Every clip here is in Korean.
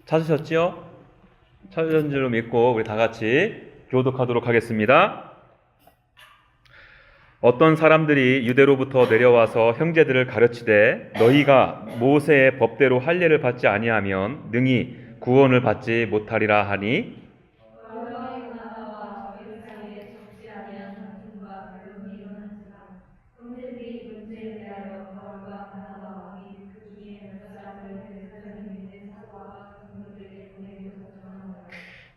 찾으셨지요? 찾으신 줄로 믿고 우리 다 같이 교독하도록 하겠습니다. 어떤 사람들이 유대로부터 내려와서 형제들을 가르치되 너희가 모세의 법대로 할례를 받지 아니하면 능히 구원을 받지 못하리라 하니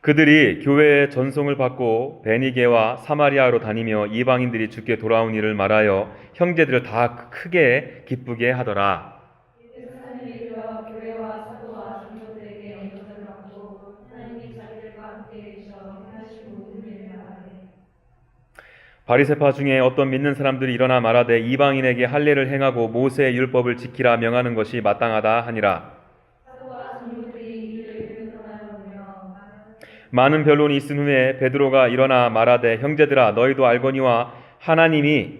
그들이 교회의 전송을 받고 베니게와 사마리아로 다니며 이방인들이 주께 돌아온 일을 말하여 형제들을 다 크게 기쁘게 하더라. 바리새파 중에 어떤 믿는 사람들이 일어나 말하되 이방인에게 할례를 행하고 모세의 율법을 지키라 명하는 것이 마땅하다 하니라. 많은 변론이 있은 후에 베드로가 일어나 말하되 형제들아 너희도 알거니와 하나님이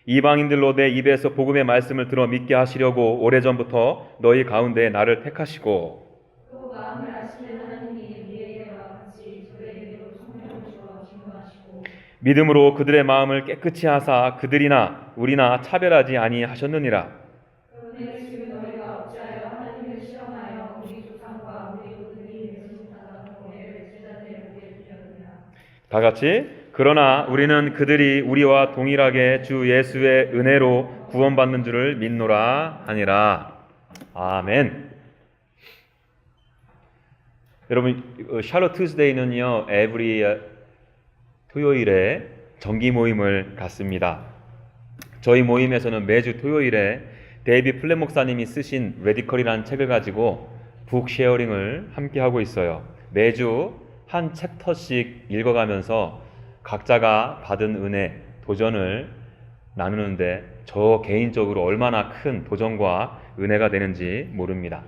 이방인들로 내 입에서 복음의 말씀을 들어 믿게 하시려고 오래전부터 너희 가운데 나를 택하시고 믿음으로 그들의 마음을 깨끗이 하사 그들이나 우리나 차별하지 아니하셨느니라. 다 같이 그러나 우리는 그들이 우리와 동일하게 주 예수의 은혜로 구원받는 줄을 믿노라 하니라. 아멘. 여러분, 샬롯 투스데이는요 every 토요일에 정기 모임을 갖습니다. 저희 모임에서는 매주 토요일에 데이비 플랫 목사님이 쓰신 레디컬이라는 책을 가지고 북 쉐어링을 함께 하고 있어요. 매주 한 챕터씩 읽어가면서 각자가 받은 은혜, 도전을 나누는데 저 개인적으로 얼마나 큰 도전과 은혜가 되는지 모릅니다.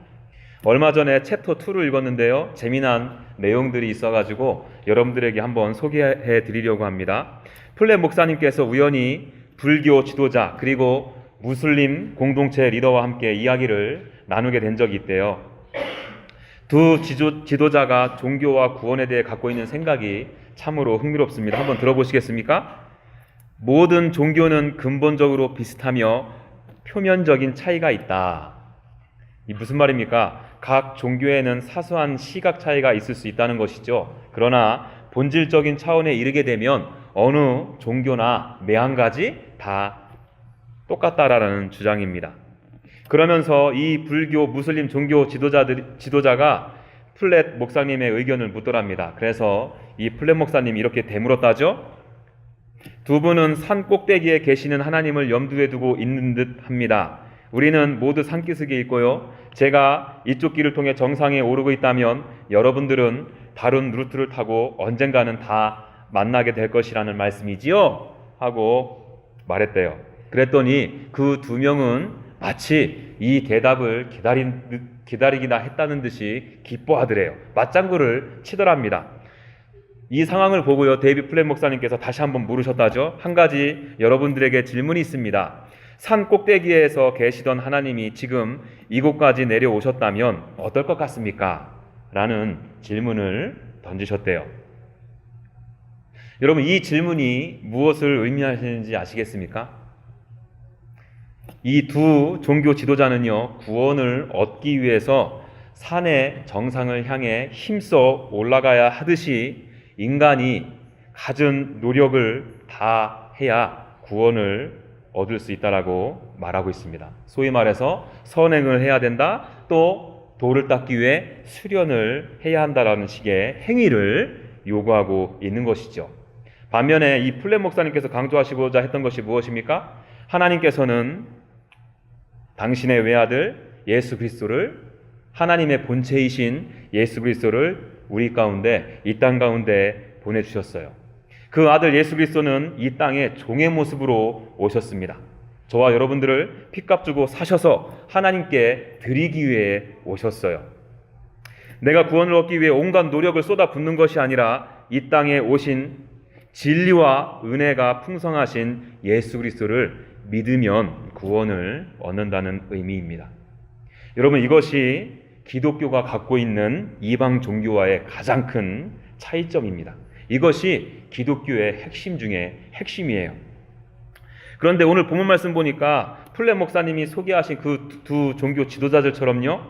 얼마 전에 챕터 2를 읽었는데요. 재미난 내용들이 있어가지고 여러분들에게 한번 소개해 드리려고 합니다. 플랫 목사님께서 우연히 불교 지도자 그리고 무슬림 공동체 리더와 함께 이야기를 나누게 된 적이 있대요. 두 지도자가 종교와 구원에 대해 갖고 있는 생각이 참으로 흥미롭습니다. 한번 들어보시겠습니까? 모든 종교는 근본적으로 비슷하며 표면적인 차이가 있다. 이 무슨 말입니까? 각 종교에는 사소한 시각 차이가 있을 수 있다는 것이죠. 그러나 본질적인 차원에 이르게 되면 어느 종교나 매한 가지 다 똑같다라는 주장입니다. 그러면서 이 불교 무슬림 종교 지도자가 플랫 목사님의 의견을 묻더랍니다. 그래서 이 플랫 목사님이 이렇게 되물었다죠. 두 분은 산 꼭대기에 계시는 하나님을 염두에 두고 있는 듯 합니다. 우리는 모두 산기슭에 있고요. 제가 이쪽 길을 통해 정상에 오르고 있다면 여러분들은 다른 루트를 타고 언젠가는 다 만나게 될 것이라는 말씀이지요? 하고 말했대요. 그랬더니 그 두 명은 마치 이 대답을 기다리기나 했다는 듯이 기뻐하더래요. 맞장구를 치더랍니다. 이 상황을 보고요, 데이비 플랫 목사님께서 다시 한번 물으셨다죠. 한 가지 여러분들에게 질문이 있습니다. 산 꼭대기에서 계시던 하나님이 지금 이곳까지 내려오셨다면 어떨 것 같습니까? 라는 질문을 던지셨대요. 여러분, 이 질문이 무엇을 의미하시는지 아시겠습니까? 이 두 종교 지도자는요, 구원을 얻기 위해서 산의 정상을 향해 힘써 올라가야 하듯이 인간이 가진 노력을 다 해야 구원을 얻을 수 있다라고 말하고 있습니다. 소위 말해서 선행을 해야 된다, 또 돌을 닦기 위해 수련을 해야 한다라는 식의 행위를 요구하고 있는 것이죠. 반면에 이 플랫 목사님께서 강조하시고자 했던 것이 무엇입니까? 하나님께서는 당신의 외아들 예수 그리스도를, 하나님의 본체이신 예수 그리스도를 우리 가운데, 이 땅 가운데 보내주셨어요. 그 아들 예수 그리스도는 이 땅에 종의 모습으로 오셨습니다. 저와 여러분들을 핏값 주고 사셔서 하나님께 드리기 위해 오셨어요. 내가 구원을 얻기 위해 온갖 노력을 쏟아붓는 것이 아니라 이 땅에 오신 진리와 은혜가 풍성하신 예수 그리스도를 믿으면 구원을 얻는다는 의미입니다. 여러분, 이것이 기독교가 갖고 있는 이방 종교와의 가장 큰 차이점입니다. 이것이 기독교의 핵심 중에 핵심이에요. 그런데 오늘 본문 말씀 보니까 플랫 목사님이 소개하신 그 두 종교 지도자들처럼요,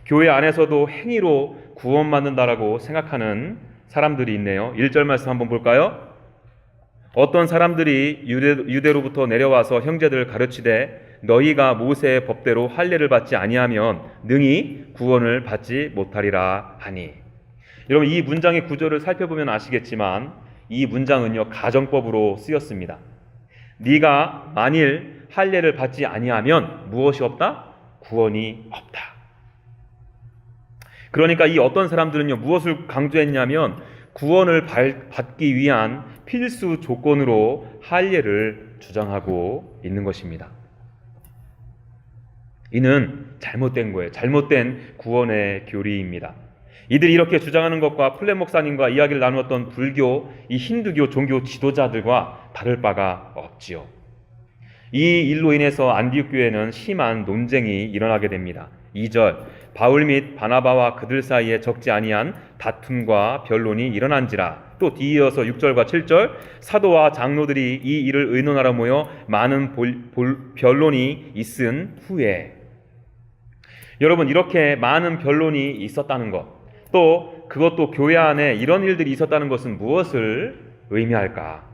교회 안에서도 행위로 구원받는다라고 생각하는 사람들이 있네요. 1절 말씀 한번 볼까요? 어떤 사람들이 유대로부터 내려와서 형제들을 가르치되 너희가 모세의 법대로 할례를 받지 아니하면 능히 구원을 받지 못하리라 하니. 여러분, 이 문장의 구조를 살펴보면 아시겠지만 이 문장은요, 가정법으로 쓰였습니다. 네가 만일 할례를 받지 아니하면 무엇이 없다? 구원이 없다. 그러니까 이 어떤 사람들은요, 무엇을 강조했냐면 구원을 받기 위한 필수 조건으로 할례를 주장하고 있는 것입니다. 이는 잘못된 거예요. 잘못된 구원의 교리입니다. 이들이 이렇게 주장하는 것과 플랫 목사님과 이야기를 나누었던 불교, 이 힌두교 종교 지도자들과 다를 바가 없지요. 이 일로 인해서 안디옥 교회는 심한 논쟁이 일어나게 됩니다. 2절, 바울 및 바나바와 그들 사이에 적지 아니한 다툼과 변론이 일어난지라. 또 뒤이어서 6절과 7절, 사도와 장로들이 이 일을 의논하러 모여 많은 변론이 있은 후에. 여러분, 이렇게 많은 변론이 있었다는 것, 또 그것도 교회 안에 이런 일들이 있었다는 것은 무엇을 의미할까?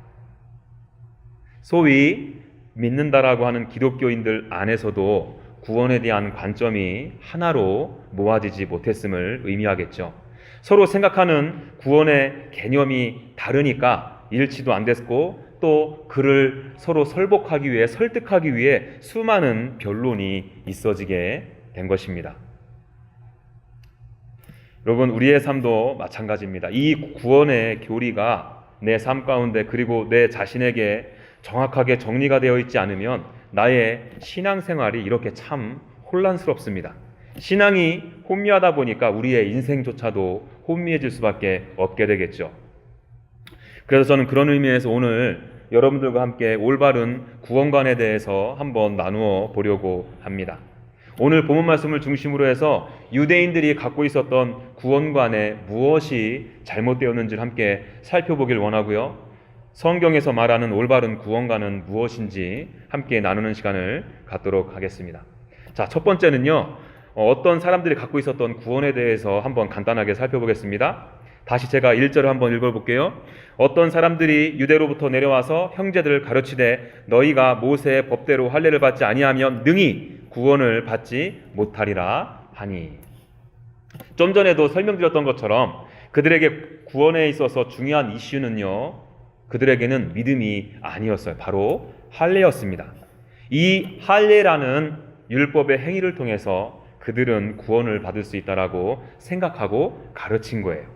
소위 믿는다라고 하는 기독교인들 안에서도 구원에 대한 관점이 하나로 모아지지 못했음을 의미하겠죠. 서로 생각하는 구원의 개념이 다르니까 일치도 안 됐고, 또 그를 서로 설득하기 위해 수많은 변론이 있어지게 된 것입니다. 여러분, 우리의 삶도 마찬가지입니다. 이 구원의 교리가 내 삶 가운데 그리고 내 자신에게 정확하게 정리가 되어 있지 않으면 나의 신앙생활이 이렇게 참 혼란스럽습니다. 신앙이 혼미하다 보니까 우리의 인생조차도 혼미해질 수밖에 없게 되겠죠. 그래서 저는 그런 의미에서 오늘 여러분들과 함께 올바른 구원관에 대해서 한번 나누어 보려고 합니다. 오늘 본문 말씀을 중심으로 해서 유대인들이 갖고 있었던 구원관에 무엇이 잘못되었는지를 함께 살펴보길 원하고요. 성경에서 말하는 올바른 구원관은 무엇인지 함께 나누는 시간을 갖도록 하겠습니다. 자, 첫 번째는요, 어떤 사람들이 갖고 있었던 구원에 대해서 한번 간단하게 살펴보겠습니다. 다시 제가 1절을 한번 읽어볼게요. 어떤 사람들이 유대로부터 내려와서 형제들을 가르치되 너희가 모세의 법대로 할례를 받지 아니하면 능히 구원을 받지 못하리라 하니. 좀 전에도 설명드렸던 것처럼 그들에게 구원에 있어서 중요한 이슈는요, 그들에게는 믿음이 아니었어요. 바로 할례였습니다. 이 할례라는 율법의 행위를 통해서 그들은 구원을 받을 수 있다라고 생각하고 가르친 거예요.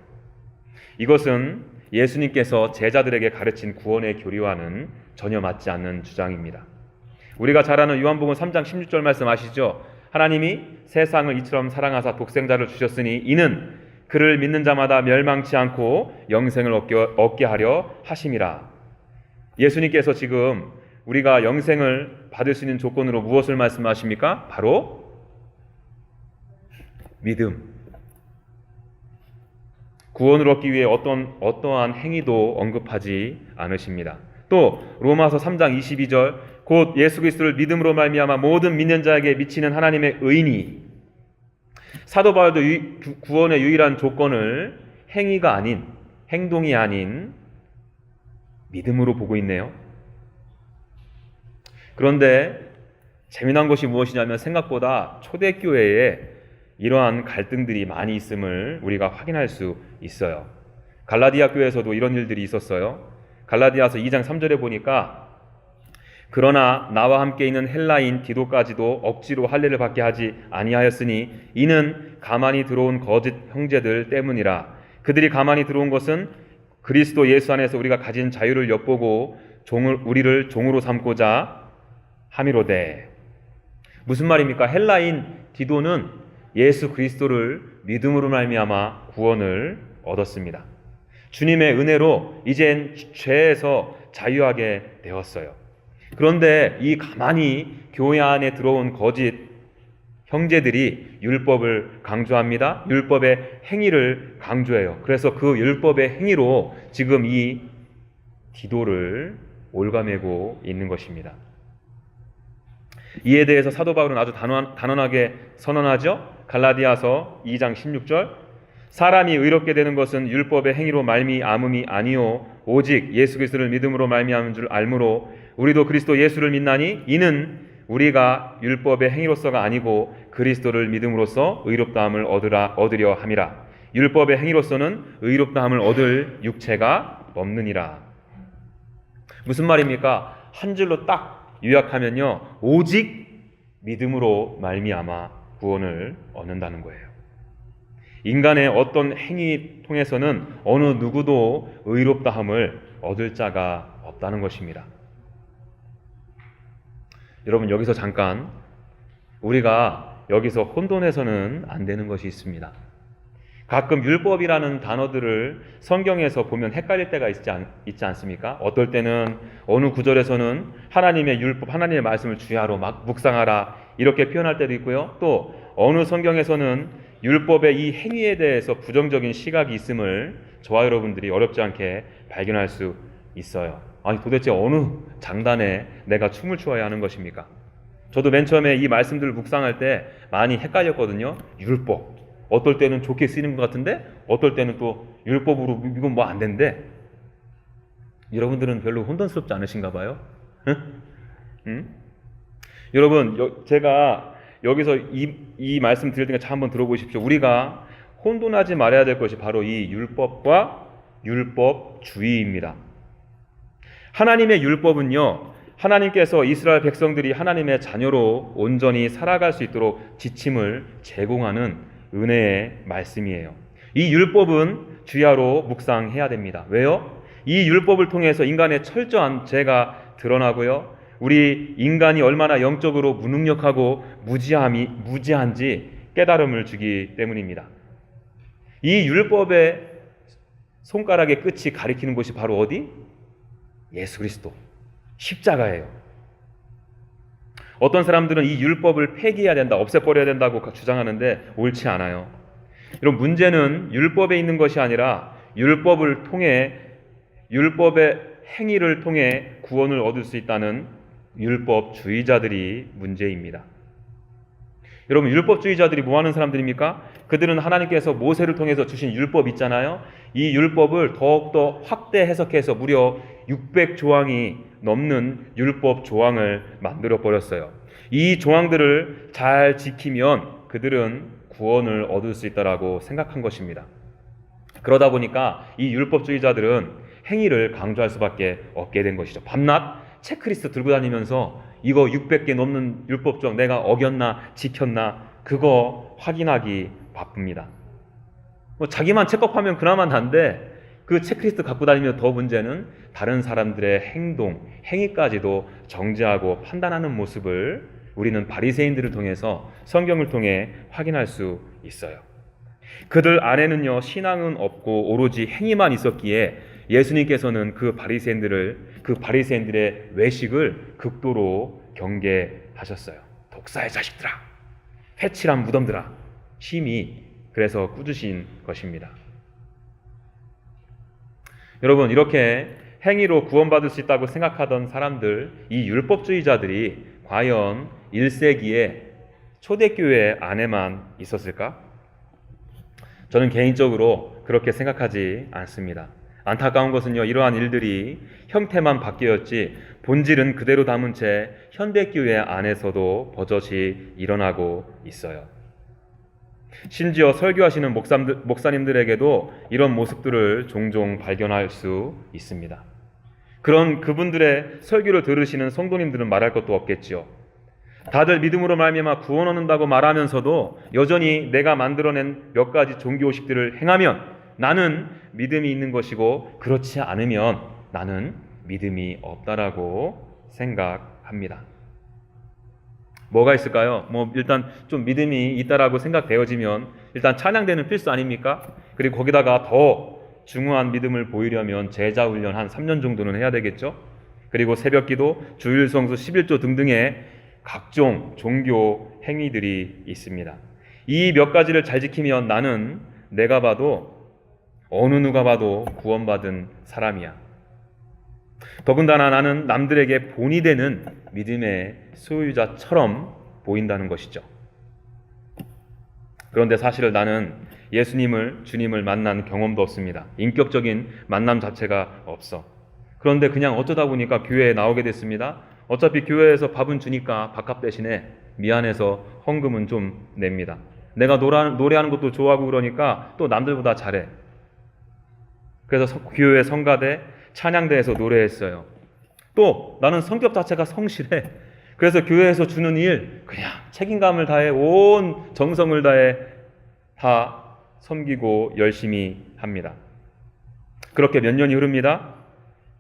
이것은 예수님께서 제자들에게 가르친 구원의 교리와는 전혀 맞지 않는 주장입니다. 우리가 잘 아는 요한복음 3장 16절 말씀 아시죠? 하나님이 세상을 이처럼 사랑하사 독생자를 주셨으니 이는 그를 믿는 자마다 멸망치 않고 영생을 얻게 하려 하심이라. 예수님께서 지금 우리가 영생을 받을 수 있는 조건으로 무엇을 말씀하십니까? 바로 믿음. 구원을 얻기 위해 어떠한 행위도 언급하지 않으십니다. 또 로마서 3장 22절, 곧 예수 그리스도를 믿음으로 말미암아 모든 믿는 자에게 미치는 하나님의 의니. 사도 바울도 구원의 유일한 조건을 행위가 아닌, 행동이 아닌 믿음으로 보고 있네요. 그런데 재미난 것이 무엇이냐면 생각보다 초대교회에 이러한 갈등들이 많이 있음을 우리가 확인할 수 있어요. 갈라디아 교회에서도 이런 일들이 있었어요. 갈라디아서 2장 3절에 보니까 그러나 나와 함께 있는 헬라인 디도까지도 억지로 할례를 받게 하지 아니하였으니 이는 가만히 들어온 거짓 형제들 때문이라. 그들이 가만히 들어온 것은 그리스도 예수 안에서 우리가 가진 자유를 엿보고 우리를 종으로 삼고자 함이로되. 무슨 말입니까? 헬라인 디도는 예수 그리스도를 믿음으로 말미암아 구원을 얻었습니다. 주님의 은혜로 이젠 죄에서 자유하게 되었어요. 그런데 이 가만히 교회 안에 들어온 거짓 형제들이 율법을 강조합니다. 율법의 행위를 강조해요. 그래서 그 율법의 행위로 지금 이 디도를 올가매고 있는 것입니다. 이에 대해서 사도 바울은 아주 단언하게 선언하죠. 갈라디아서 2장 16절, 사람이 의롭게 되는 것은 율법의 행위로 말미암음이 아니요 오직 예수 그리스도를 믿음으로 말미암은 줄 알므로 우리도 그리스도 예수를 믿나니 이는 우리가 율법의 행위로서가 아니고 그리스도를 믿음으로써 의롭다함을 얻으려 함이라. 율법의 행위로서는 의롭다함을 얻을 육체가 없느니라. 무슨 말입니까? 한 줄로 딱 요약하면요, 오직 믿음으로 말미암아 구원을 얻는다는 거예요. 인간의 어떤 행위 통해서는 어느 누구도 의롭다함을 얻을 자가 없다는 것입니다. 여러분, 여기서 잠깐 우리가 여기서 혼돈해서는 안 되는 것이 있습니다. 가끔 율법이라는 단어들을 성경에서 보면 헷갈릴 때가 있지 않습니까? 어떨 때는 어느 구절에서는 하나님의 율법, 하나님의 말씀을 주야로 막 묵상하라 이렇게 표현할 때도 있고요. 또 어느 성경에서는 율법의 이 행위에 대해서 부정적인 시각이 있음을 저와 여러분들이 어렵지 않게 발견할 수 있어요. 아니, 도대체 어느 장단에 내가 춤을 추어야 하는 것입니까? 저도 맨 처음에 이 말씀들을 묵상할 때 많이 헷갈렸거든요. 율법, 어떨 때는 좋게 쓰이는 것 같은데 어떨 때는 또 율법으로 이건 뭐 안 된대. 여러분들은 별로 혼돈스럽지 않으신가 봐요. 응? 여러분, 제가 여기서 이 말씀 드릴 테니까 한번 들어보십시오. 우리가 혼돈하지 말아야 될 것이 바로 이 율법과 율법주의입니다. 하나님의 율법은요, 하나님께서 이스라엘 백성들이 하나님의 자녀로 온전히 살아갈 수 있도록 지침을 제공하는 은혜의 말씀이에요. 이 율법은 주야로 묵상해야 됩니다. 왜요? 이 율법을 통해서 인간의 철저한 죄가 드러나고요, 우리 인간이 얼마나 영적으로 무능력하고 무지한지 깨달음을 주기 때문입니다. 이 율법의 손가락의 끝이 가리키는 곳이 바로 어디? 예수 그리스도, 십자가예요. 어떤 사람들은 이 율법을 폐기해야 된다, 없애버려야 된다고 주장하는데 옳지 않아요. 여러분, 문제는 율법에 있는 것이 아니라 율법을 통해, 율법의 행위를 통해 구원을 얻을 수 있다는 율법주의자들이 문제입니다. 여러분, 율법주의자들이 뭐 하는 사람들입니까? 그들은 하나님께서 모세를 통해서 주신 율법 있잖아요. 이 율법을 더욱더 확대 해석해서 무려 600조항이 넘는 율법 조항을 만들어 버렸어요. 이 조항들을 잘 지키면 그들은 구원을 얻을 수 있다라고 생각한 것입니다. 그러다 보니까 이 율법주의자들은 행위를 강조할 수밖에 없게 된 것이죠. 밤낮 체크리스트 들고 다니면서 이거 600개 넘는 율법 조항 내가 어겼나 지켰나 그거 확인하기 바쁩니다. 자기만 체크하면 그나마 난데 그 체크리스트 갖고 다니면 더 문제는 다른 사람들의 행동, 행위까지도 정죄하고 판단하는 모습을 우리는 바리새인들을 통해서 성경을 통해 확인할 수 있어요. 그들 안에는요, 신앙은 없고 오로지 행위만 있었기에 예수님께서는 그 바리새인들의 외식을 극도로 경계하셨어요. 독사의 자식들아, 회칠한 무덤들아, 심히 그래서 꾸짖으신 것입니다. 여러분, 이렇게 행위로 구원받을 수 있다고 생각하던 사람들, 이 율법주의자들이 과연 1세기에 초대교회 안에만 있었을까? 저는 개인적으로 그렇게 생각하지 않습니다. 안타까운 것은요, 이러한 일들이 형태만 바뀌었지 본질은 그대로 담은 채 현대교회 안에서도 버젓이 일어나고 있어요. 심지어 설교하시는 목사님들에게도 이런 모습들을 종종 발견할 수 있습니다. 그런 그분들의 설교를 들으시는 성도님들은 말할 것도 없겠지요. 다들 믿음으로 말미암아 구원 얻는다고 말하면서도 여전히 내가 만들어낸 몇 가지 종교의식들을 행하면 나는 믿음이 있는 것이고 그렇지 않으면 나는 믿음이 없다라고 생각합니다. 뭐가 있을까요? 일단 좀 믿음이 있다라고 생각되어지면 일단 찬양대는 필수 아닙니까? 그리고 거기다가 더 중후한 믿음을 보이려면 제자 훈련 한 3년 정도는 해야 되겠죠? 그리고 새벽기도, 주일성수, 11조 등등의 각종 종교 행위들이 있습니다. 이 몇 가지를 잘 지키면 나는 내가 봐도 어느 누가 봐도 구원받은 사람이야. 더군다나 나는 남들에게 본이 되는 믿음의 소유자처럼 보인다는 것이죠. 그런데 사실 나는 주님을 만난 경험도 없습니다. 인격적인 만남 자체가 없어. 그런데 그냥 어쩌다 보니까 교회에 나오게 됐습니다. 어차피 교회에서 밥은 주니까 밥값 대신에 미안해서 헌금은 좀 냅니다. 내가 노래하는 것도 좋아하고 그러니까 또 남들보다 잘해. 그래서 교회 성가대, 찬양대에서 노래했어요. 또 나는 성격 자체가 성실해. 그래서 교회에서 주는 일 그냥 책임감을 다해 온 정성을 다해 다 섬기고 열심히 합니다. 그렇게 몇 년이 흐릅니다.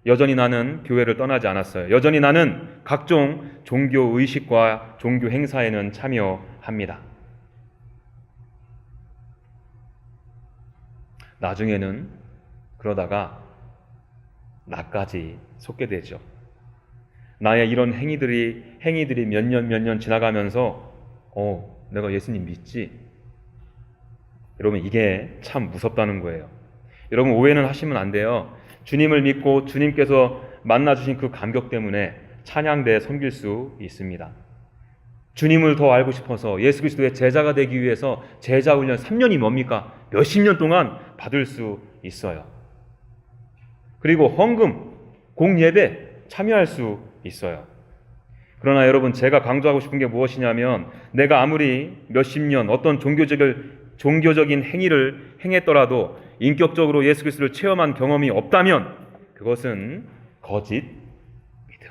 여전히 나는 교회를 떠나지 않았어요. 여전히 나는 각종 종교 의식과 종교 행사에는 참여합니다. 나중에는 그러다가 나까지 속게 되죠. 나의 이런 행위들이 몇 년 지나가면서 내가 예수님 믿지? 여러분, 이게 참 무섭다는 거예요. 여러분, 오해는 하시면 안 돼요. 주님을 믿고 주님께서 만나주신 그 감격 때문에 찬양대에 섬길 수 있습니다. 주님을 더 알고 싶어서 예수 그리스도의 제자가 되기 위해서 제자 훈련 3년이 뭡니까? 몇십 년 동안 받을 수 있어요. 그리고 헌금, 공예배 참여할 수 있어요. 그러나 여러분, 제가 강조하고 싶은 게 무엇이냐면 내가 아무리 몇십 년 어떤 종교적인 행위를 행했더라도 인격적으로 예수 그리스도를 체험한 경험이 없다면 그것은 거짓 믿음.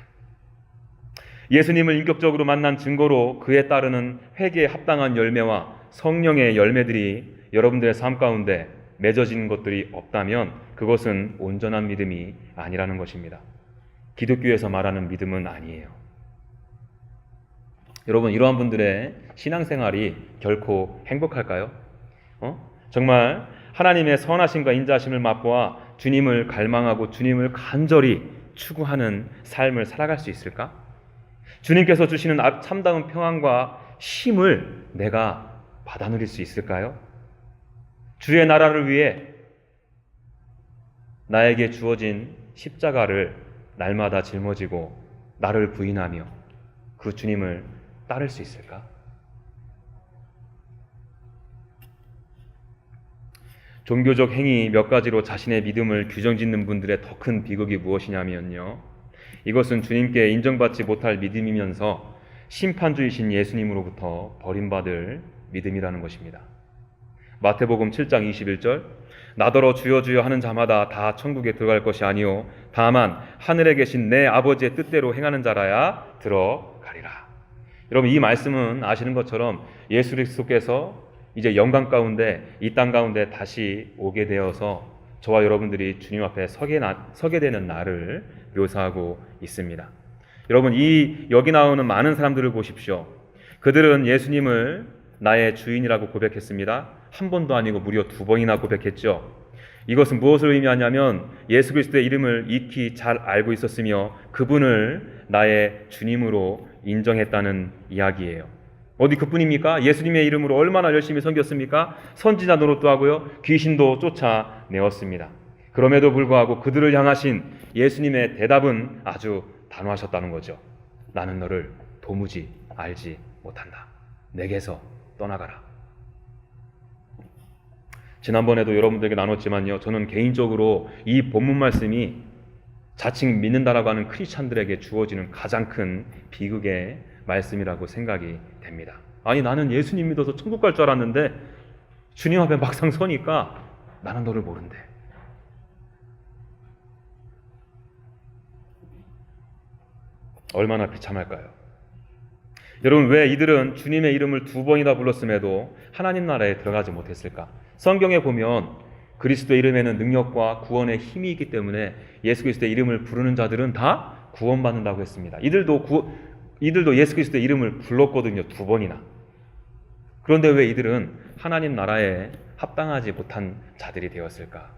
예수님을 인격적으로 만난 증거로 그에 따르는 회개에 합당한 열매와 성령의 열매들이 여러분들의 삶 가운데 맺어지는 것들이 없다면 그것은 온전한 믿음이 아니라는 것입니다. 기독교에서 말하는 믿음은 아니에요. 여러분, 이러한 분들의 신앙생활이 결코 행복할까요? 정말 하나님의 선하심과 인자하심을 맛보아 주님을 갈망하고 주님을 간절히 추구하는 삶을 살아갈 수 있을까? 주님께서 주시는 참다운 평안과 쉼을 내가 받아 누릴 수 있을까요? 주의 나라를 위해 나에게 주어진 십자가를 날마다 짊어지고 나를 부인하며 그 주님을 따를 수 있을까? 종교적 행위 몇 가지로 자신의 믿음을 규정짓는 분들의 더 큰 비극이 무엇이냐면요, 이것은 주님께 인정받지 못할 믿음이면서 심판주이신 예수님으로부터 버림받을 믿음이라는 것입니다. 마태복음 7장 21절, 나더러 주여 주여 하는 자마다 다 천국에 들어갈 것이 아니요 다만 하늘에 계신 내 아버지의 뜻대로 행하는 자라야 들어가리라. 여러분, 이 말씀은 아시는 것처럼 예수 그리스도께서 이제 영광 가운데 이 땅 가운데 다시 오게 되어서 저와 여러분들이 주님 앞에 서게 되는 날을 묘사하고 있습니다. 여러분, 여기 나오는 많은 사람들을 보십시오. 그들은 예수님을 나의 주인이라고 고백했습니다. 한 번도 아니고 무려 2번이나 고백했죠. 이것은 무엇을 의미하냐면 예수 그리스도의 이름을 익히 잘 알고 있었으며 그분을 나의 주님으로 인정했다는 이야기예요. 어디 그뿐입니까? 예수님의 이름으로 얼마나 열심히 섬겼습니까? 선지자 노릇도 하고요, 귀신도 쫓아내었습니다. 그럼에도 불구하고 그들을 향하신 예수님의 대답은 아주 단호하셨다는 거죠. 나는 너를 도무지 알지 못한다. 내게서 떠나가라. 지난번에도 여러분들에게 나눴지만요, 저는 개인적으로 이 본문 말씀이 자칭 믿는다라고 하는 크리스찬들에게 주어지는 가장 큰 비극의 말씀이라고 생각이 됩니다. 아니, 나는 예수님 믿어서 천국 갈 줄 알았는데 주님 앞에 막상 서니까 나는 너를 모른대. 얼마나 비참할까요? 여러분, 왜 이들은 주님의 이름을 2번이나 불렀음에도 하나님 나라에 들어가지 못했을까? 성경에 보면 그리스도의 이름에는 능력과 구원의 힘이 있기 때문에 예수 그리스도의 이름을 부르는 자들은 다 구원받는다고 했습니다. 이들도 예수 그리스도의 이름을 불렀거든요, 2번이나. 그런데 왜 이들은 하나님 나라에 합당하지 못한 자들이 되었을까?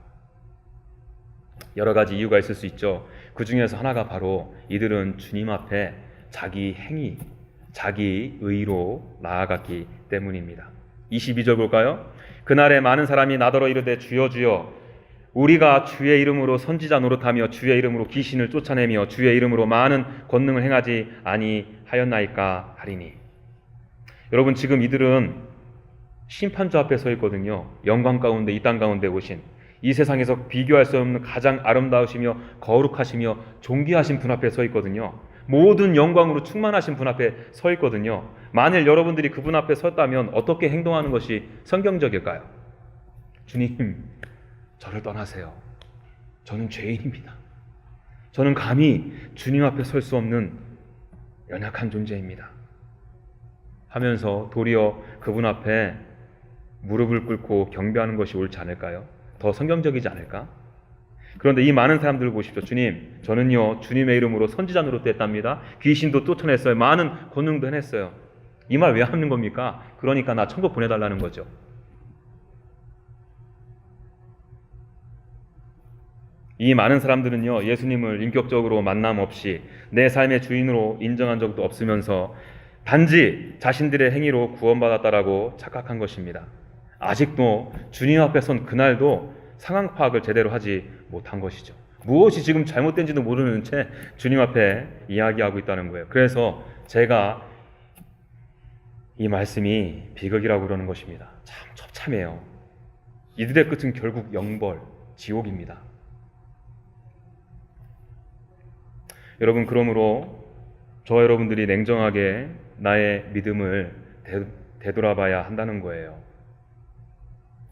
여러 가지 이유가 있을 수 있죠. 그 중에서 하나가 바로 이들은 주님 앞에 자기 행위, 자기 의로 나아갔기 때문입니다. 22절 볼까요? 그날에 많은 사람이 나더러 이르되 주여 주여 우리가 주의 이름으로 선지자 노릇하며 주의 이름으로 귀신을 쫓아내며 주의 이름으로 많은 권능을 행하지 아니하였나이까 하리니. 여러분, 지금 이들은 심판주 앞에 서 있거든요. 영광 가운데, 이 땅 가운데 오신, 이 세상에서 비교할 수 없는 가장 아름다우시며 거룩하시며 존귀하신 분 앞에 서 있거든요. 모든 영광으로 충만하신 분 앞에 서 있거든요. 만일 여러분들이 그분 앞에 섰다면 어떻게 행동하는 것이 성경적일까요? 주님, 저를 떠나세요. 저는 죄인입니다. 저는 감히 주님 앞에 설 수 없는 연약한 존재입니다. 하면서 도리어 그분 앞에 무릎을 꿇고 경배하는 것이 옳지 않을까요? 더 성경적이지 않을까? 그런데 이 많은 사람들을 보십시오. 주님, 저는요 주님의 이름으로 선지자 노릇했답니다. 귀신도 쫓아냈어요. 많은 권능도 해냈어요. 이 말 왜 하는 겁니까? 그러니까 나 천국 보내달라는 거죠. 이 많은 사람들은요 예수님을 인격적으로 만남 없이 내 삶의 주인으로 인정한 적도 없으면서 단지 자신들의 행위로 구원받았다라고 착각한 것입니다. 아직도 주님 앞에 선 그날도 상황 파악을 제대로 하지 못한 것이죠. 무엇이 지금 잘못된지도 모르는 채 주님 앞에 이야기하고 있다는 거예요. 그래서 제가 이 말씀이 비극이라고 그러는 것입니다. 참 처참해요. 이들의 끝은 결국 영벌, 지옥입니다. 여러분, 그러므로 저와 여러분들이 냉정하게 나의 믿음을 되돌아봐야 한다는 거예요.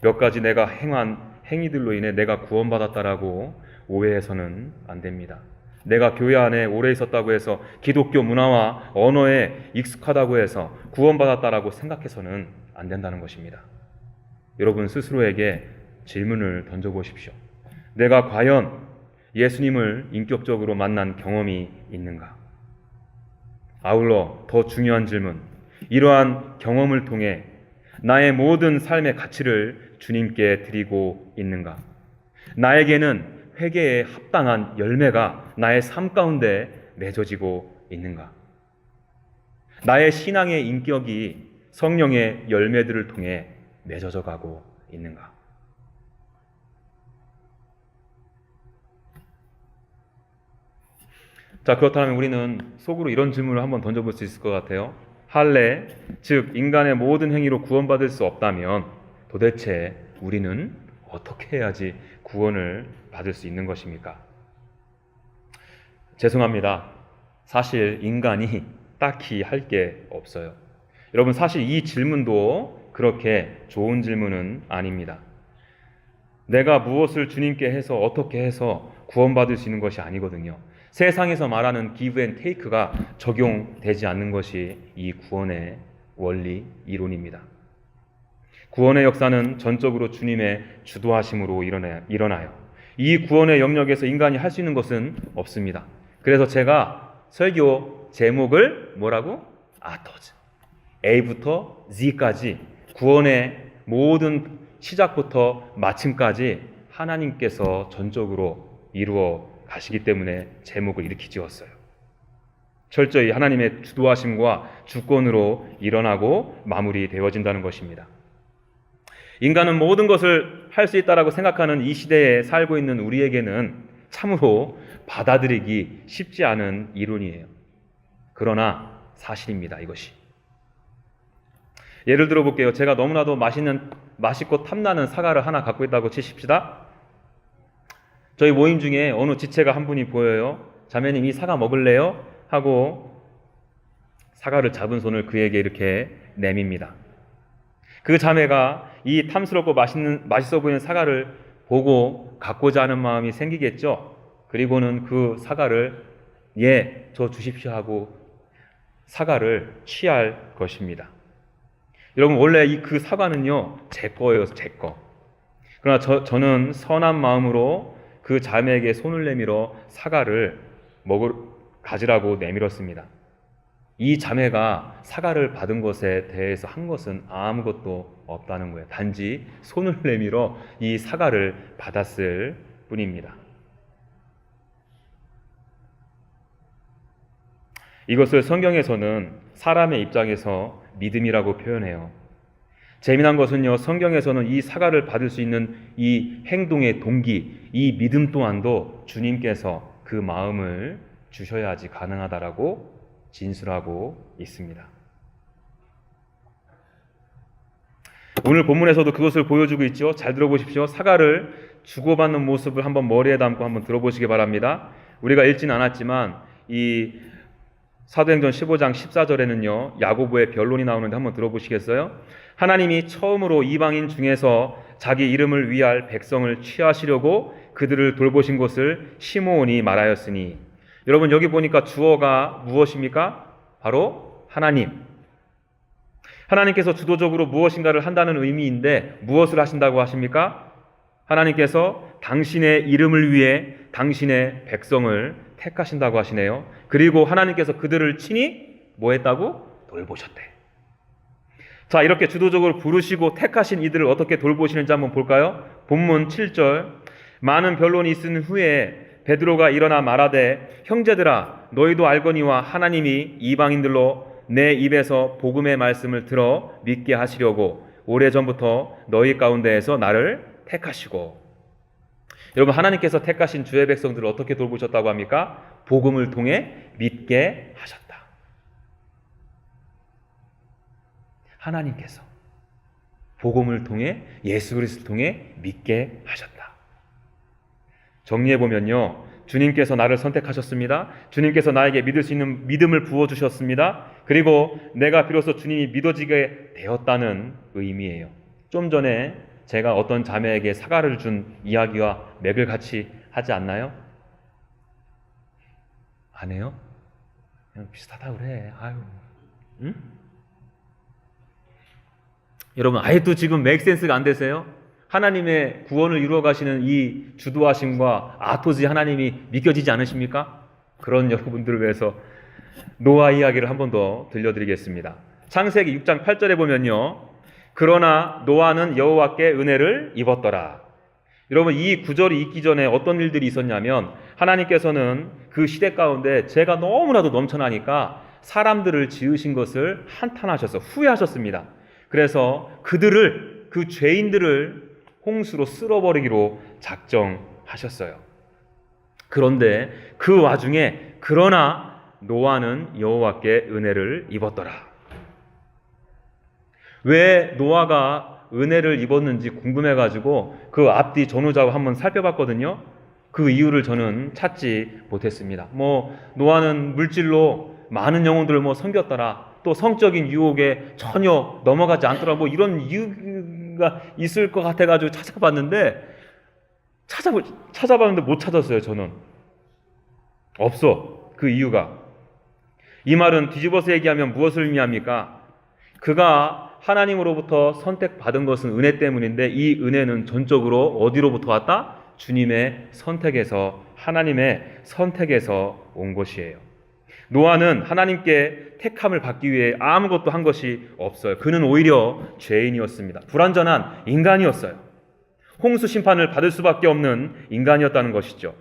몇 가지 내가 행한 행위들로 인해 내가 구원받았다라고 오해해서는 안 됩니다. 내가 교회 안에 오래 있었다고 해서 기독교 문화와 언어에 익숙하다고 해서 구원받았다라고 생각해서는 안 된다는 것입니다. 여러분 스스로에게 질문을 던져보십시오. 내가 과연 예수님을 인격적으로 만난 경험이 있는가? 아울러 더 중요한 질문, 이러한 경험을 통해 나의 모든 삶의 가치를 주님께 드리고 있는가? 나에게는 회개에 합당한 열매가 나의 삶 가운데 맺어지고 있는가? 나의 신앙의 인격이 성령의 열매들을 통해 맺어져 가고 있는가? 자, 그렇다면 우리는 속으로 이런 질문을 한번 던져볼 수 있을 것 같아요. 할례, 즉 인간의 모든 행위로 구원받을 수 없다면 도대체 우리는 어떻게 해야지 구원을 받을 수 있는 것입니까? 죄송합니다. 사실 인간이 딱히 할 게 없어요. 여러분, 사실 이 질문도 그렇게 좋은 질문은 아닙니다. 내가 무엇을 주님께 해서 어떻게 해서 구원받을 수 있는 것이 아니거든요. 세상에서 말하는 give and take가 적용되지 않는 것이 이 구원의 원리, 이론입니다. 구원의 역사는 전적으로 주님의 주도하심으로 일어나요. 이 구원의 영역에서 인간이 할 수 있는 것은 없습니다. 그래서 제가 설교 제목을 뭐라고? 아토즈, A부터 Z까지 구원의 모든 시작부터 마침까지 하나님께서 전적으로 이루어 가시기 때문에 제목을 이렇게 지었어요. 철저히 하나님의 주도하심과 주권으로 일어나고 마무리되어진다는 것입니다. 인간은 모든 것을 할 수 있다라고 생각하는 이 시대에 살고 있는 우리에게는 참으로 받아들이기 쉽지 않은 이론이에요. 그러나 사실입니다, 이것이. 예를 들어 볼게요. 제가 너무나도 맛있고 탐나는 사과를 하나 갖고 있다고 치십시다. 저희 모임 중에 어느 지체가 한 분이 보여요. 자매님, 이 사과 먹을래요? 하고 사과를 잡은 손을 그에게 이렇게 내밉니다. 그 자매가 이 탐스럽고 맛있어 보이는 사과를 보고 갖고자 하는 마음이 생기겠죠. 그리고는 그 사과를 예, 저 주십시오 하고 사과를 취할 것입니다. 여러분, 원래 그 사과는요 제 거예요, 제 거. 그러나 저는 선한 마음으로 그 자매에게 손을 내밀어 사과를 가지라고 내밀었습니다. 이 자매가 사과를 받은 것에 대해서 한 것은 아무것도 없다는 거예요. 단지 손을 내밀어 이 사과를 받았을 뿐입니다. 이것을 성경에서는 사람의 입장에서 믿음이라고 표현해요. 재미난 것은요, 성경에서는 이 사과를 받을 수 있는 이 행동의 동기, 이 믿음 또한도 주님께서 그 마음을 주셔야지 가능하다라고 진술하고 있습니다. 오늘 본문에서도 그것을 보여주고 있죠. 잘 들어보십시오. 사과를 주고받는 모습을 한번 머리에 담고 한번 들어보시기 바랍니다. 우리가 읽지는 않았지만 이 사도행전 15장 14절에는요, 야고보의 변론이 나오는데 한번 들어보시겠어요? 하나님이 처음으로 이방인 중에서 자기 이름을 위할 백성을 취하시려고 그들을 돌보신 것을 시므온이 말하였으니. 여러분, 여기 보니까 주어가 무엇입니까? 바로 하나님. 하나님께서 주도적으로 무엇인가를 한다는 의미인데 무엇을 하신다고 하십니까? 하나님께서 당신의 이름을 위해 당신의 백성을 택하신다고 하시네요. 그리고 하나님께서 그들을 친히 뭐 했다고? 돌보셨대. 자, 이렇게 주도적으로 부르시고 택하신 이들을 어떻게 돌보시는지 한번 볼까요? 본문 7절. 많은 변론이 있은 후에 베드로가 일어나 말하되, 형제들아, 너희도 알거니와 하나님이 이방인들로 내 입에서 복음의 말씀을 들어 믿게 하시려고 오래전부터 너희 가운데에서 나를 택하시고. 여러분, 하나님께서 택하신 주의 백성들을 어떻게 돌보셨다고 합니까? 복음을 통해 믿게 하셨다. 하나님께서 복음을 통해, 예수 그리스도를 통해 믿게 하셨다. 정리해보면요, 주님께서 나를 선택하셨습니다. 주님께서 나에게 믿을 수 있는 믿음을 부어주셨습니다. 그리고 내가 비로소 주님이 믿어지게 되었다는 의미예요. 좀 전에 제가 어떤 자매에게 사과를 준 이야기와 맥을 같이 하지 않나요? 안 해요? 그냥 비슷하다 그래. 아유, 응? 여러분, 아직도 지금 맥센스가 안 되세요? 하나님의 구원을 이루어 가시는 이 주도하심과 아토지 하나님이 믿겨지지 않으십니까? 그런 여러분들을 위해서 노아 이야기를 한 번 더 들려드리겠습니다. 창세기 6장 8절에 보면요, 그러나 노아는 여호와께 은혜를 입었더라. 여러분, 이 구절이 있기 전에 어떤 일들이 있었냐면, 하나님께서는 그 시대 가운데 죄가 너무나도 넘쳐나니까 사람들을 지으신 것을 한탄하셔서 후회하셨습니다. 그래서 그들을, 그 죄인들을 홍수로 쓸어버리기로 작정하셨어요. 그런데 그 와중에 그러나 노아는 여호와께 은혜를 입었더라. 왜 노아가 은혜를 입었는지 궁금해가지고 그 앞뒤 전후좌우 한번 살펴봤거든요. 그 이유를 저는 찾지 못했습니다. 노아는 물질로 많은 영혼들을 섬겼더라, 또 성적인 유혹에 전혀 넘어가지 않더라, 이런 이유가 있을 것 같아가지고 찾아봤는데 못 찾았어요. 저는 없어, 그 이유가. 이 말은 뒤집어서 얘기하면 무엇을 의미합니까? 그가 하나님으로부터 선택받은 것은 은혜 때문인데, 이 은혜는 전적으로 어디로부터 왔다? 주님의 선택에서, 하나님의 선택에서 온 것이에요. 노아는 하나님께 택함을 받기 위해 아무것도 한 것이 없어요. 그는 오히려 죄인이었습니다. 불완전한 인간이었어요. 홍수 심판을 받을 수밖에 없는 인간이었다는 것이죠.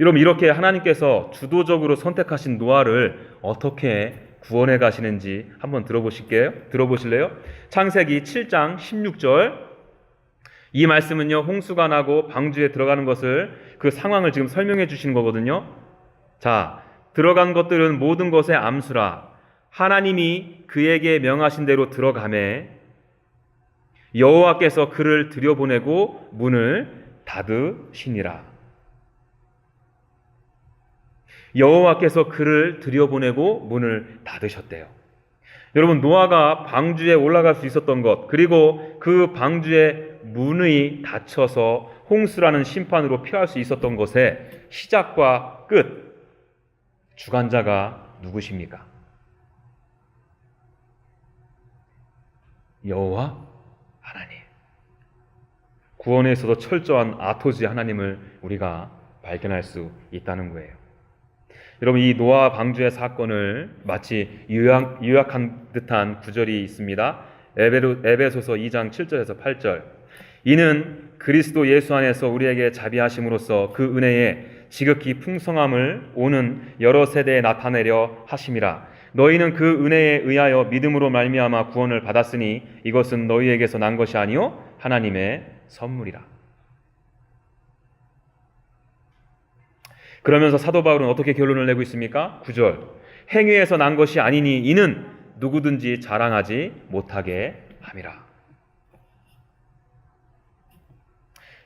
여러분, 이렇게 하나님께서 주도적으로 선택하신 노아를 어떻게 구원해 가시는지 한번 들어보실래요? 창세기 7장 16절. 이 말씀은요, 홍수가 나고 방주에 들어가는 것을, 그 상황을 지금 설명해 주시는 거거든요. 자, 들어간 것들은 모든 것의 암수라. 하나님이 그에게 명하신 대로 들어가매 여호와께서 그를 들여보내고 문을 닫으시니라. 여호와께서 그를 들여보내고 문을 닫으셨대요. 여러분, 노아가 방주에 올라갈 수 있었던 것, 그리고 그 방주의 문이 닫혀서 홍수라는 심판으로 피할 수 있었던 것의 시작과 끝, 주관자가 누구십니까? 여호와 하나님. 구원에서도 철저한 아토지 하나님을 우리가 발견할 수 있다는 거예요. 여러분, 이 노아 방주의 사건을 마치 요약한 듯한 구절이 있습니다. 에베소서 2장 7절에서 8절. 이는 그리스도 예수 안에서 우리에게 자비하심으로써 그 은혜에 지극히 풍성함을 오는 여러 세대에 나타내려 하심이라. 너희는 그 은혜에 의하여 믿음으로 말미암아 구원을 받았으니 이것은 너희에게서 난 것이 아니요 하나님의 선물이라. 그러면서 사도 바울은 어떻게 결론을 내고 있습니까? 9절. 행위에서 난 것이 아니니 이는 누구든지 자랑하지 못하게 함이라.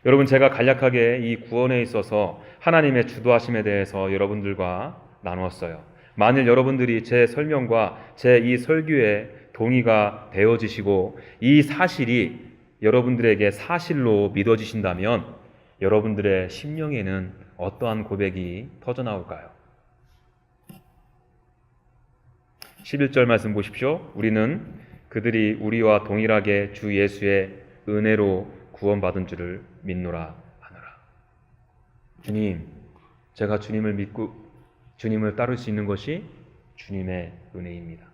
여러분, 제가 간략하게 이 구원에 있어서 하나님의 주도하심에 대해서 여러분들과 나누었어요. 만일 여러분들이 제 설명과 제 이 설교에 동의가 되어지시고 이 사실이 여러분들에게 사실로 믿어지신다면 여러분들의 심령에는 어떠한 고백이 터져나올까요? 11절 말씀 보십시오. 우리는 그들이 우리와 동일하게 주 예수의 은혜로 구원받은 줄을 믿노라 하노라. 주님, 제가 주님을 믿고 주님을 따를 수 있는 것이 주님의 은혜입니다.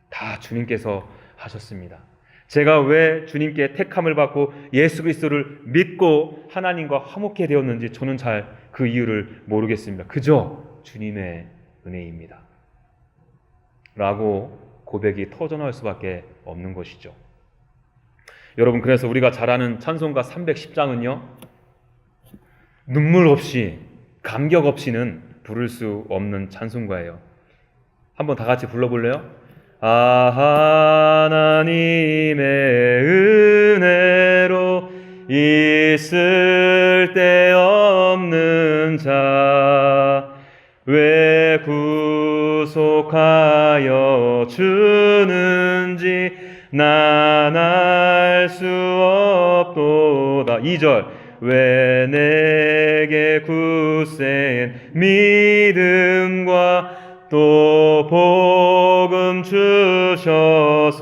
다 주님께서 하셨습니다. 제가 왜 주님께 택함을 받고 예수 그리스도를 믿고 하나님과 화목해 되었는지 저는 잘 그 이유를 모르겠습니다. 그저 주님의 은혜입니다. 라고 고백이 터져나올 수밖에 없는 것이죠. 여러분, 그래서 우리가 잘 아는 찬송가 310장은요, 눈물 없이 감격 없이는 부를 수 없는 찬송가예요. 한번 다 같이 불러볼래요? 하나님의 은혜로 있을 데 없는 자 왜 구속하여 주는지 난 알 수 없도다. 2절. 왜 내게 굳센 믿음과 또 복음 주셔서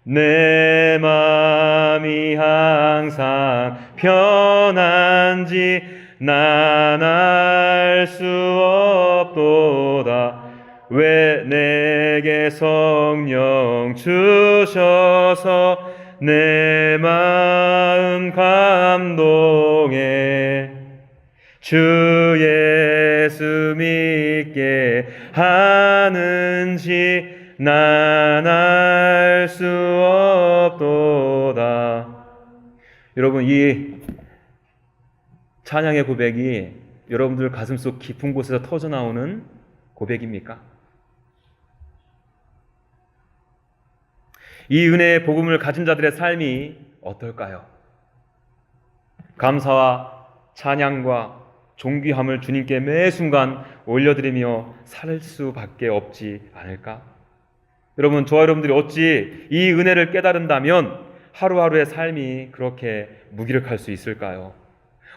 내 맘이 항상 편한지 난 알 수 없도다. 왜 내게 성령 주셔서 내 마음 감동해 주 예수 믿게 하는지 난 알 수 없도다. 여러분, 이 찬양의 고백이 여러분들 가슴속 깊은 곳에서 터져나오는 고백입니까? 이 은혜의 복음을 가진 자들의 삶이 어떨까요? 감사와 찬양과 존귀함을 주님께 매 순간 올려드리며 살 수밖에 없지 않을까? 여러분, 저와 여러분들이 어찌 이 은혜를 깨달은다면 하루하루의 삶이 그렇게 무기력할 수 있을까요?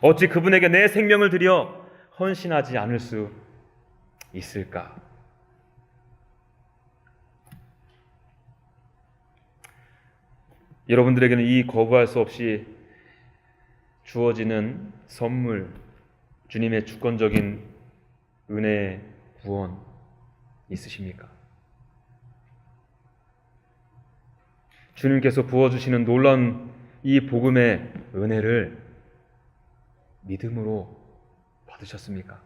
어찌 그분에게 내 생명을 들여 헌신하지 않을 수 있을까? 여러분들에게는 이 거부할 수 없이 주어지는 선물, 주님의 주권적인 은혜, 구원 있으십니까? 주님께서 부어주시는 놀라운 이 복음의 은혜를 믿음으로 받으셨습니까?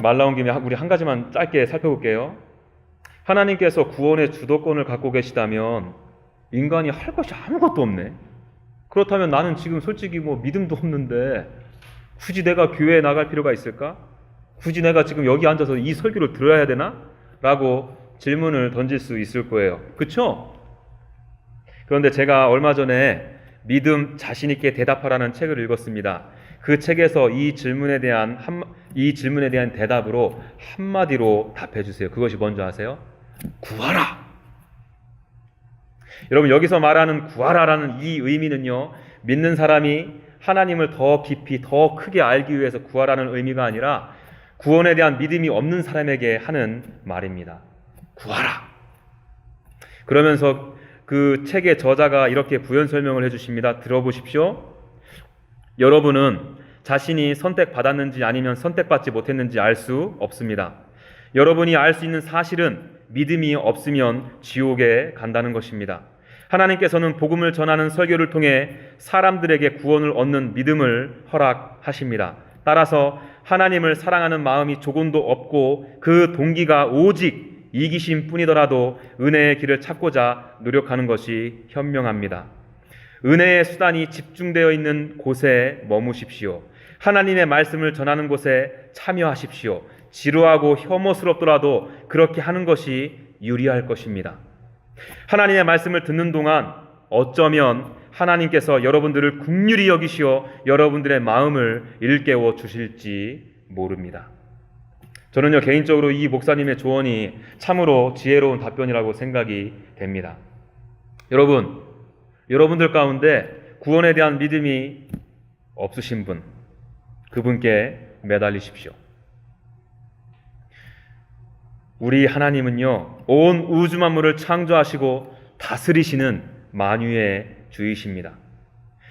말 나온 김에 우리 한 가지만 짧게 살펴볼게요. 하나님께서 구원의 주도권을 갖고 계시다면 인간이 할 것이 아무것도 없네. 그렇다면 나는 지금 솔직히 믿음도 없는데 굳이 내가 교회에 나갈 필요가 있을까? 굳이 내가 지금 여기 앉아서 이 설교를 들어야 되나? 라고 질문을 던질 수 있을 거예요. 그렇죠? 그런데 제가 얼마 전에 믿음 자신 있게 대답하라는 책을 읽었습니다. 그 책에서 이 질문에 대한 대답으로 한마디로 답해 주세요. 그것이 뭔지 아세요? 구하라. 여러분, 여기서 말하는 구하라라는 이 의미는요, 믿는 사람이 하나님을 더 깊이 더 크게 알기 위해서 구하라는 의미가 아니라 구원에 대한 믿음이 없는 사람에게 하는 말입니다. 구하라. 그러면서 그 책의 저자가 이렇게 부연 설명을 해주십니다. 들어보십시오. 여러분은 자신이 선택받았는지 아니면 선택받지 못했는지 알 수 없습니다. 여러분이 알 수 있는 사실은 믿음이 없으면 지옥에 간다는 것입니다. 하나님께서는 복음을 전하는 설교를 통해 사람들에게 구원을 얻는 믿음을 허락하십니다. 따라서 하나님을 사랑하는 마음이 조금도 없고 그 동기가 오직 이기심 뿐이더라도 은혜의 길을 찾고자 노력하는 것이 현명합니다. 은혜의 수단이 집중되어 있는 곳에 머무십시오. 하나님의 말씀을 전하는 곳에 참여하십시오. 지루하고 혐오스럽더라도 그렇게 하는 것이 유리할 것입니다. 하나님의 말씀을 듣는 동안 어쩌면 하나님께서 여러분들을 긍휼히 여기시어 여러분들의 마음을 일깨워 주실지 모릅니다. 저는요, 개인적으로 이 목사님의 조언이 참으로 지혜로운 답변이라고 생각이 됩니다. 여러분들 가운데 구원에 대한 믿음이 없으신 분, 그분께 매달리십시오. 우리 하나님은요, 온 우주 만물을 창조하시고 다스리시는 만유의 주이십니다.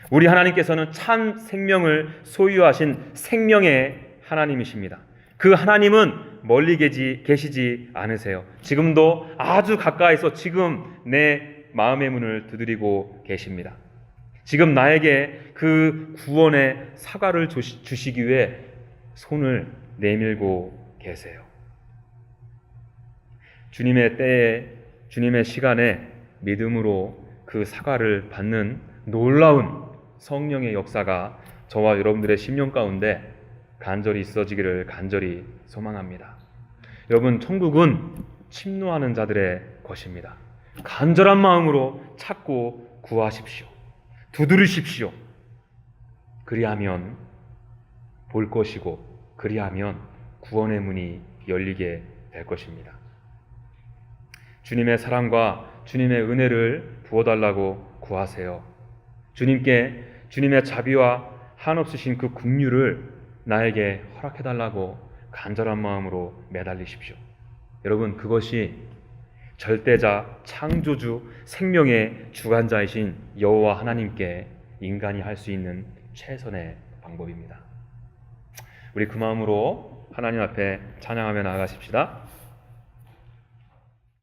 우리 하나님께서는 참 생명을 소유하신 생명의 하나님이십니다. 그 하나님은 멀리 계시지 않으세요. 지금도 아주 가까이서 지금 내 마음의 문을 두드리고 계십니다. 지금 나에게 그 구원의 사과를 주시기 위해 손을 내밀고 계세요. 주님의 때에, 주님의 시간에 믿음으로 그 사과를 받는 놀라운 성령의 역사가 저와 여러분들의 심령 가운데 간절히 있어지기를 간절히 소망합니다. 여러분, 천국은 침노하는 자들의 것입니다. 간절한 마음으로 찾고 구하십시오. 두드리십시오. 그리하면 볼 것이고, 그리하면 구원의 문이 열리게 될 것입니다. 주님의 사랑과 주님의 은혜를 부어달라고 구하세요. 주님께 주님의 자비와 한없으신 그 긍휼을 나에게 허락해달라고 간절한 마음으로 매달리십시오. 여러분, 그것이 절대자, 창조주, 생명의 주관자이신 여호와 하나님께 인간이 할 수 있는 최선의 방법입니다. 우리 그 마음으로 하나님 앞에 찬양하며 나아가십시다.